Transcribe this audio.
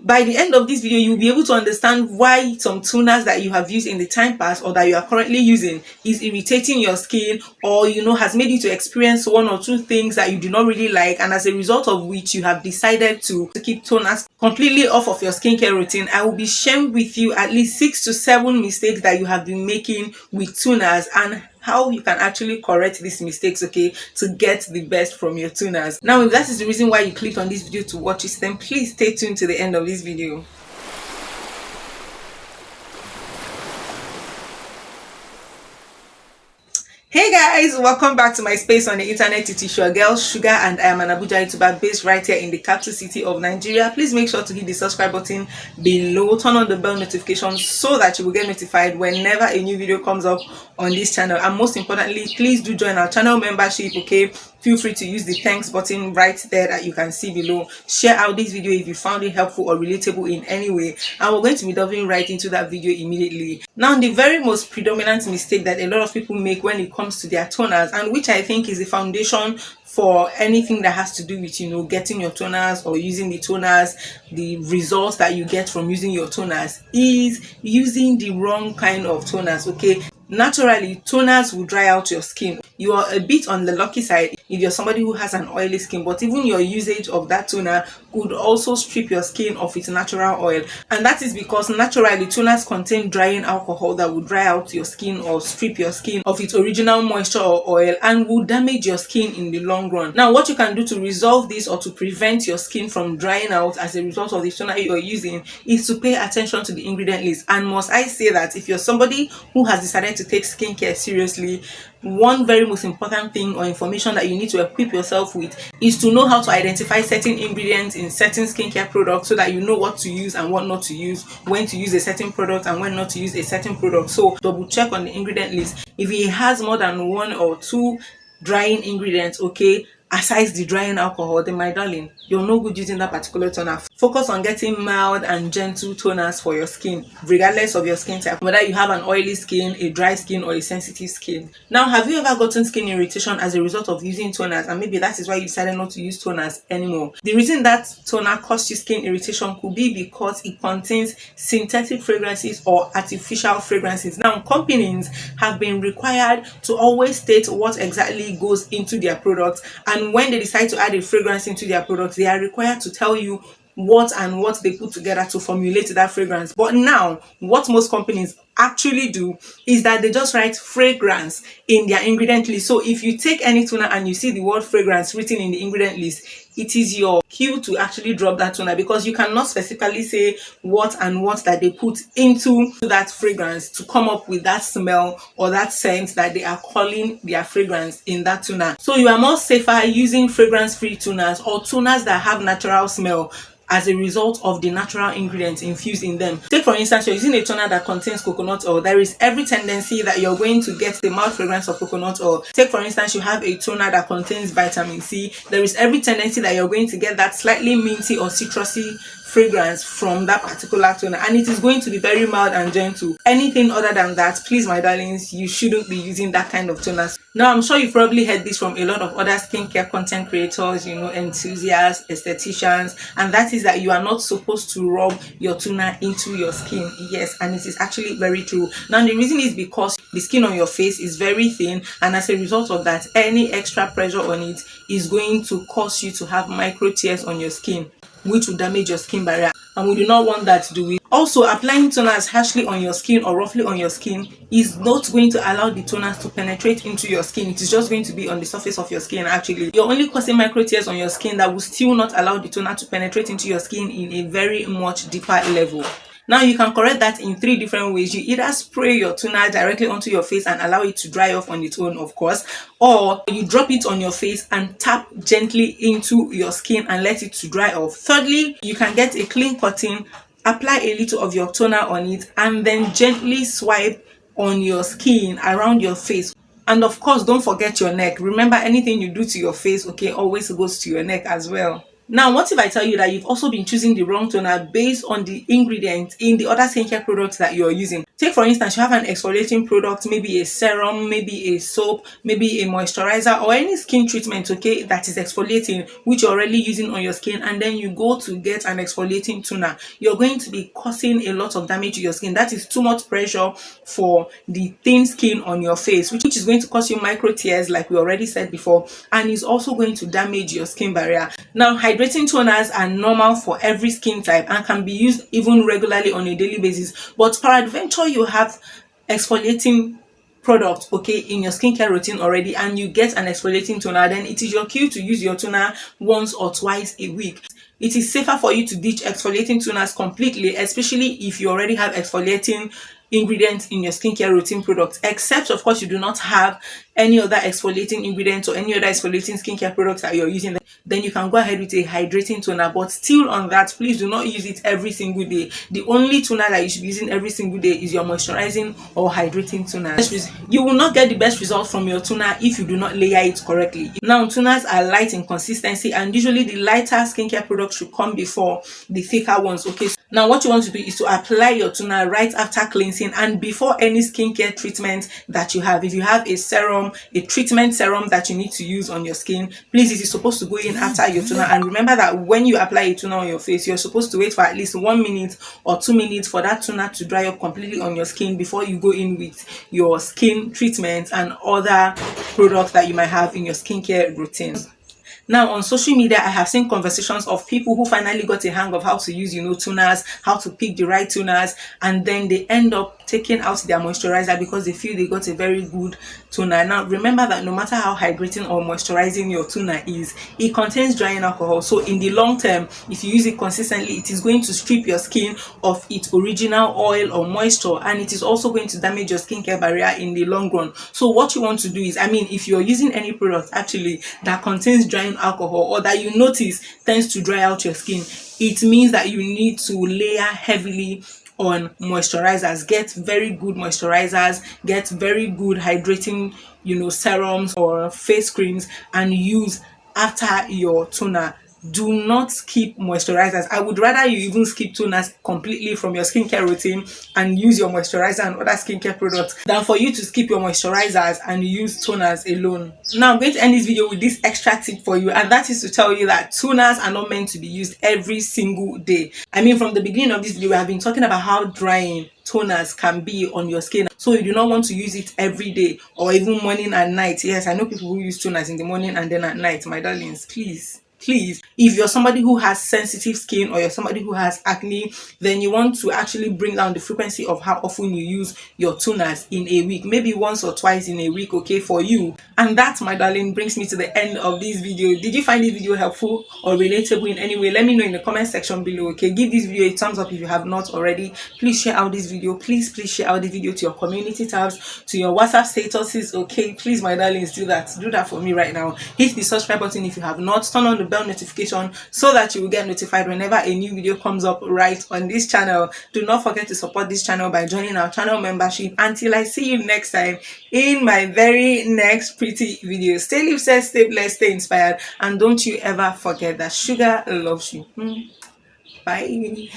by the end of this video, you'll be able to understand why some toners that you have used in the time past or that you are currently using is irritating your skin, or has made you to experience one or two things that you do not really like, and as a result of which you have decided to keep toners completely off of your skincare routine. I will be sharing with you at least 6 to 7 mistakes that you have been making with toners and how you can actually correct these mistakes, okay, to get the best from your toners. Now, if that is the reason why you clicked on this video to watch it, then please stay tuned to the end of this video. Hey guys, welcome back to my space on the internet. It is your girl Shuga, and I am an Abuja YouTuber based right here in the capital city of Nigeria. Please make sure to hit the subscribe button below, turn on the bell notification so that you will get notified whenever a new video comes up on this channel. And most importantly, please do join our channel membership, okay? Feel free to use the thanks button right there that you can see below. Share out this video if you found it helpful or relatable in any way, and we're going to be diving right into that video immediately. Now, the very most predominant mistake that a lot of people make when it comes to their toners, and which I think is the foundation for anything that has to do with getting your toners or using the toners, the results that you get from using your toners, is using the wrong kind of toners, okay? Naturally, toners will dry out your skin. You are a bit on the lucky side if you're somebody who has an oily skin, but even your usage of that toner could also strip your skin of its natural oil. And that is because naturally toners contain drying alcohol that will dry out your skin or strip your skin of its original moisture or oil and will damage your skin in the long run. Now, what you can do to resolve this or to prevent your skin from drying out as a result of the toner you're using is to pay attention to the ingredient list. And must I say that if you're somebody who has decided to take skincare seriously, one very most important thing or information that you need to equip yourself with is to know how to identify certain ingredients in certain skincare products so that you know what to use and what not to use, when to use a certain product and when not to use a certain product. So double check on the ingredient list. If it has more than 1 or 2 drying ingredients, okay, aside the drying alcohol, then my darling, you're no good using that particular toner. Focus on getting mild and gentle toners for your skin, regardless of your skin type, whether you have an oily skin, a dry skin, or a sensitive skin. Now, have you ever gotten skin irritation as a result of using toners, and maybe that is why you decided not to use toners anymore? The reason that toner caused you skin irritation could be because it contains synthetic fragrances or artificial fragrances. Now, companies have been required to always state what exactly goes into their products, and when they decide to add a fragrance into their products, they are required to tell you what they put together to formulate that fragrance. But now, what most companies actually do is that they just write fragrance in their ingredient list. So if you take any toner and you see the word fragrance written in the ingredient list, it is your cue to actually drop that toner, because you cannot specifically say what that they put into that fragrance to come up with that smell or that scent that they are calling their fragrance in that toner. So you are more safer using fragrance-free toners or toners that have natural smell as a result of the natural ingredients infused in them. Take for instance, you're using a toner that contains coconut oil. There is every tendency that you're going to get the mild fragrance of coconut oil. Take for instance, you have a toner that contains vitamin C. There is every tendency that you're going to get that slightly minty or citrusy fragrance from that particular toner, and it is going to be very mild and gentle. Anything other than that, please my darlings, you shouldn't be using that kind of toners. Now, I'm sure you've probably heard this from a lot of other skincare content creators, enthusiasts, estheticians, and that is that you are not supposed to rub your toner into your skin. Yes, and it is actually very true. Now, the reason is because the skin on your face is very thin, and as a result of that, any extra pressure on it is going to cause you to have micro tears on your skin, which will damage your skin barrier, and we do not want that, do we? Also, applying toners harshly on your skin or roughly on your skin is not going to allow the toners to penetrate into your skin. It is just going to be on the surface of your skin. Actually, you're only causing micro tears on your skin that will still not allow the toner to penetrate into your skin in a very much deeper level. Now, you can correct that in 3 different ways. You either spray your toner directly onto your face and allow it to dry off on its own, of course, or you drop it on your face and tap gently into your skin and let it to dry off. Thirdly, you can get a clean cotton, apply a little of your toner on it, and then gently swipe on your skin around your face. And of course, don't forget your neck. Remember, anything you do to your face, okay, always goes to your neck as well. Now, what if I tell you that you've also been choosing the wrong toner based on the ingredients in the other skincare products that you're using? Take for instance, you have an exfoliating product, maybe a serum, maybe a soap, maybe a moisturizer, or any skin treatment, okay, that is exfoliating, which you're already using on your skin, and then you go to get an exfoliating toner. You're going to be causing a lot of damage to your skin. That is too much pressure for the thin skin on your face, which is going to cause you micro tears, like we already said before, and is also going to damage your skin barrier. Now, hydrating toners are normal for every skin type and can be used even regularly on a daily basis, but peradventure you have exfoliating product, okay, in your skincare routine already, and you get an exfoliating toner, then it is your cue to use your toner once or twice a week. It is safer for you to ditch exfoliating toners completely, especially if you already have exfoliating ingredients in your skincare routine products, except of course you do not have any other exfoliating ingredients or any other exfoliating skincare products that you're using. Then you can go ahead with a hydrating toner, but still on that, please do not use it every single day. The only toner that you should be using every single day is your moisturizing or hydrating toner. You will not get the best result from your toner if you do not layer it correctly. Now, toners are light in consistency, and usually the lighter skincare products should come before the thicker ones, okay? Now, what you want to do is to apply your toner right after cleansing and before any skincare treatment that you have. If you have a serum, a treatment serum that you need to use on your skin, please, it is supposed to go in after your toner. And remember that when you apply a toner on your face, you're supposed to wait for at least 1 minute or 2 minutes for that toner to dry up completely on your skin before you go in with your skin treatments and other products that you might have in your skincare routine. Now, on social media, I have seen conversations of people who finally got a hang of how to use, toners, how to pick the right toners, and then they end up taking out their moisturizer because they feel they got a very good toner. Now, remember that no matter how hydrating or moisturizing your toner is, it contains drying alcohol. So in the long term, if you use it consistently, it is going to strip your skin of its original oil or moisture, and it is also going to damage your skincare barrier in the long run. So what you want to do is, if you're using any product actually that contains drying alcohol or that you notice tends to dry out your skin, it means that you need to layer heavily on moisturizers. Get very good moisturizers, get very good hydrating serums or face creams, and use after your toner. Do not skip moisturizers. I would rather you even skip toners completely from your skincare routine and use your moisturizer and other skincare products than for you to skip your moisturizers and use toners alone. Now, I'm going to end this video with this extra tip for you, and that is to tell you that toners are not meant to be used every single day. From the beginning of this video, we have been talking about how drying toners can be on your skin, so you do not want to use it every day or even morning and night. Yes, I know people who use toners in the morning and then at night. My darlings, please, if you're somebody who has sensitive skin or you're somebody who has acne, then you want to actually bring down the frequency of how often you use your toners in a week, maybe once or twice in a week, okay, for you. And that, my darling, brings me to the end of this video. Did you find this video helpful or relatable in any way? Let me know in the comment section below, okay? Give this video a thumbs up if you have not already. Please share out this video. Please share out the video to your community tabs, to your WhatsApp statuses, okay? Please, my darlings, do that for me right now. Hit the subscribe button if you have not. Turn on the bell notification so that you will get notified whenever a new video comes up right on this channel. Do not forget to support this channel by joining our channel membership. Until I see you next time in my very next pretty video, stay lifted, stay blessed, stay inspired, and don't you ever forget that Shuga loves you. Bye.